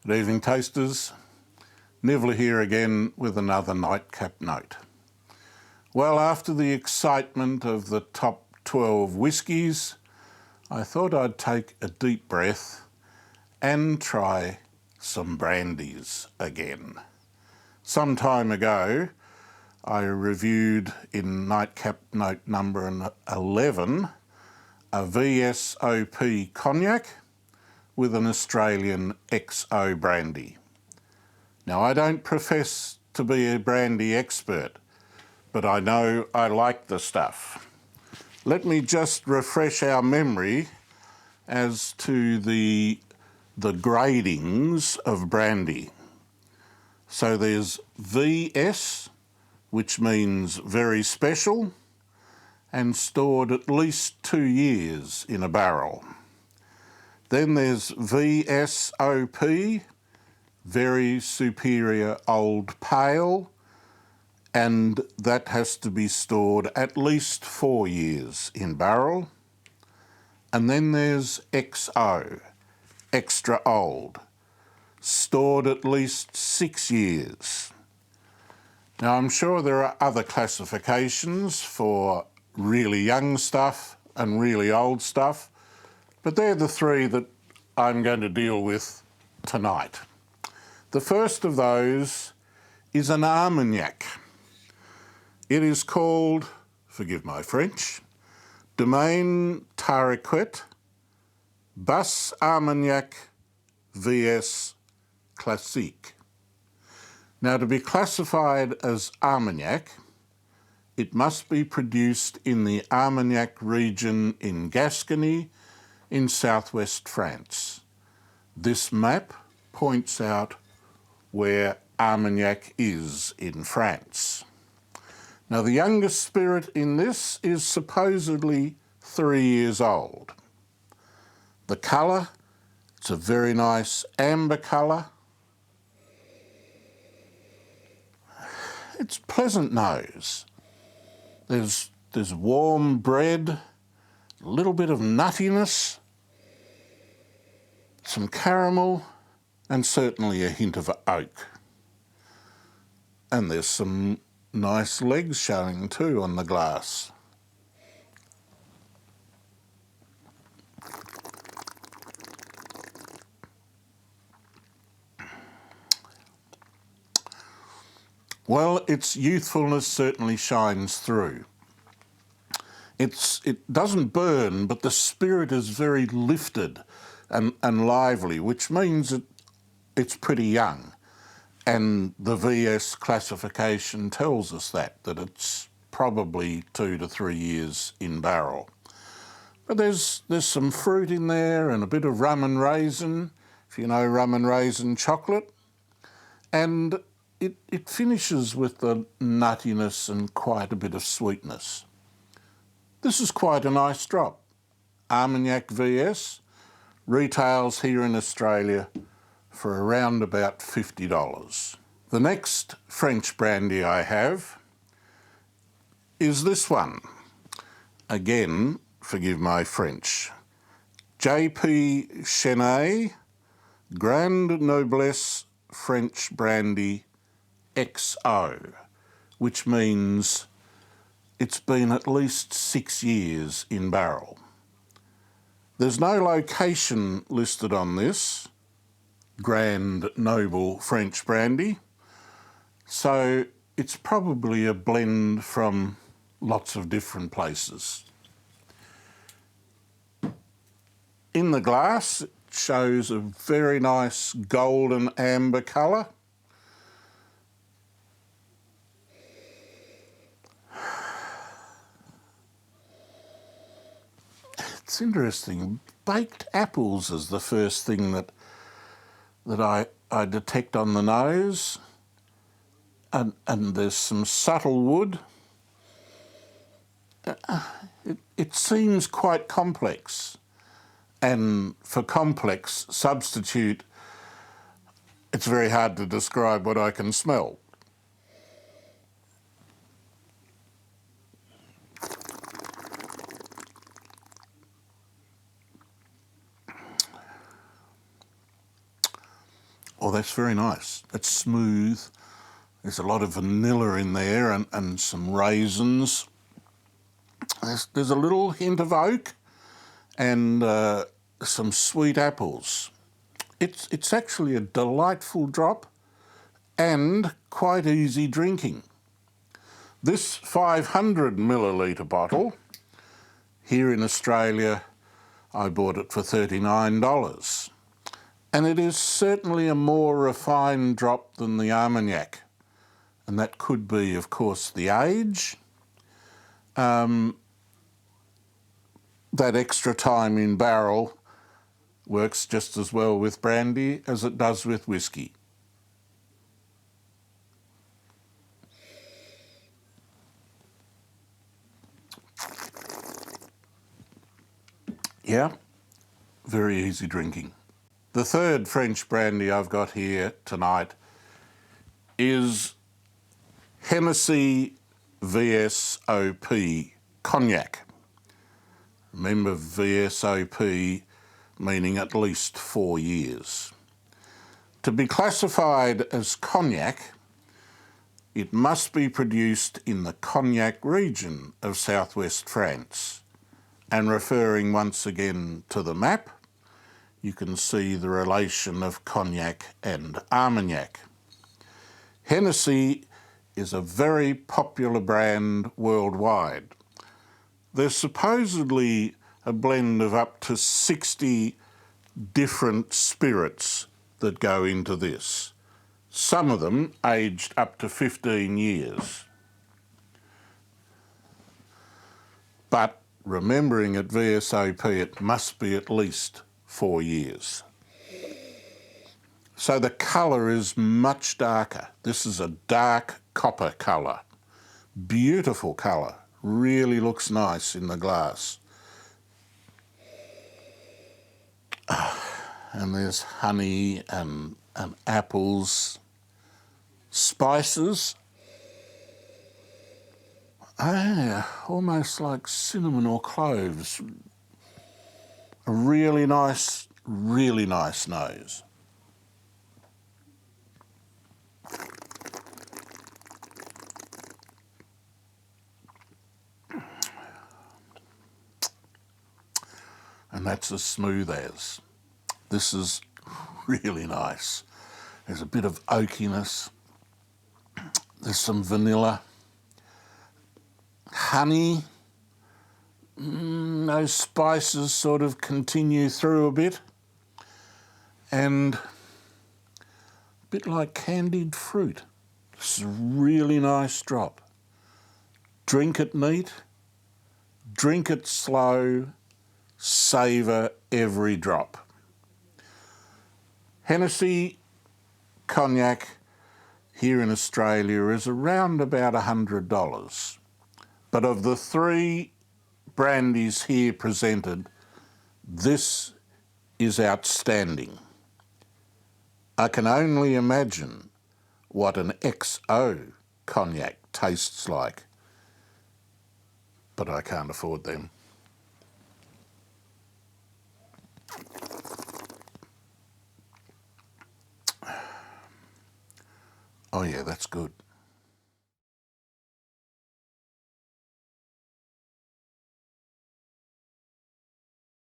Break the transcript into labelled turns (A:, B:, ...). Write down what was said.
A: Good evening, tasters. Nibbler here again with another nightcap note. Well, after the excitement of the top 12 whiskies, I thought I'd take a deep breath and try some brandies again. Some time ago, I reviewed in nightcap note number 11 a VSOP cognac with an Australian XO brandy. Now, I don't profess to be a brandy expert, but I know I like the stuff. Let me just refresh our memory as to the gradings of brandy. So there's VS, which means very special, and stored at least 2 years in a barrel. Then there's VSOP, very superior old pale, and that has to be stored at least 4 years in barrel. And then there's XO, extra old, stored at least 6 years. Now, I'm sure there are other classifications for really young stuff and really old stuff, but they're the three that I'm going to deal with tonight. The first of those is an Armagnac. It is called, forgive my French, Domaine Tariquet Bas Armagnac VS Classique. Now, to be classified as Armagnac, it must be produced in the Armagnac region in Gascony in southwest France. This map points out where Armagnac is in France. Now, the youngest spirit in this is supposedly 3 years old. The colour, it's a very nice amber colour. It's pleasant nose. There's warm bread, a little bit of nuttiness, some caramel, and certainly a hint of oak. And there's some nice legs showing too on the glass. Well, its youthfulness certainly shines through. It doesn't burn, but the spirit is very lifted and lively, which means it's pretty young. And the VS classification tells us that it's probably 2 to 3 years in barrel. But there's some fruit in there and a bit of rum and raisin, if you know rum and raisin chocolate. And it finishes with the nuttiness and quite a bit of sweetness. This is quite a nice drop. Armagnac VS retails here in Australia for around about $50. The next French brandy I have is this one. Again, forgive my French. JP Chenet Grande Noblesse French Brandy XO, which means it's been at least 6 years in barrel. There's no location listed on this Grand Noble French brandy, so it's probably a blend from lots of different places. In the glass, it shows a very nice golden amber colour. It's interesting. Baked apples is the first thing that I detect on the nose, and there's some subtle wood. It seems quite complex, and for complex substitute, it's very hard to describe what I can smell. Oh, that's very nice. It's smooth. There's a lot of vanilla in there and some raisins. There's a little hint of oak and some sweet apples. It's actually a delightful drop and quite easy drinking. This 500 millilitre bottle, here in Australia, I bought it for $39. And it is certainly a more refined drop than the Armagnac. And that could be, of course, the age. That extra time in barrel works just as well with brandy as it does with whiskey. Yeah, very easy drinking. The third French brandy I've got here tonight is Hennessy VSOP Cognac. Remember, VSOP meaning at least 4 years. To be classified as cognac, it must be produced in the Cognac region of southwest France. And referring once again to the map, you can see the relation of Cognac and Armagnac. Hennessy is a very popular brand worldwide. There's supposedly a blend of up to 60 different spirits that go into this. Some of them aged up to 15 years. But remembering at VSOP, it must be at least 4 years. So the colour is much darker. This is a dark copper colour. Beautiful colour. Really looks nice in the glass. And there's honey and apples, spices. Almost like cinnamon or cloves. A really nice nose. And that's as smooth as. This is really nice. There's a bit of oakiness. There's some vanilla. Honey. Those spices sort of continue through a bit. And a bit like candied fruit. This is a really nice drop. Drink it neat. Drink it slow. Savour every drop. Hennessy Cognac here in Australia is around about $100. But of the 3 brandies here presented, this is outstanding. I can only imagine what an XO cognac tastes like, but I can't afford them. Oh yeah, that's good.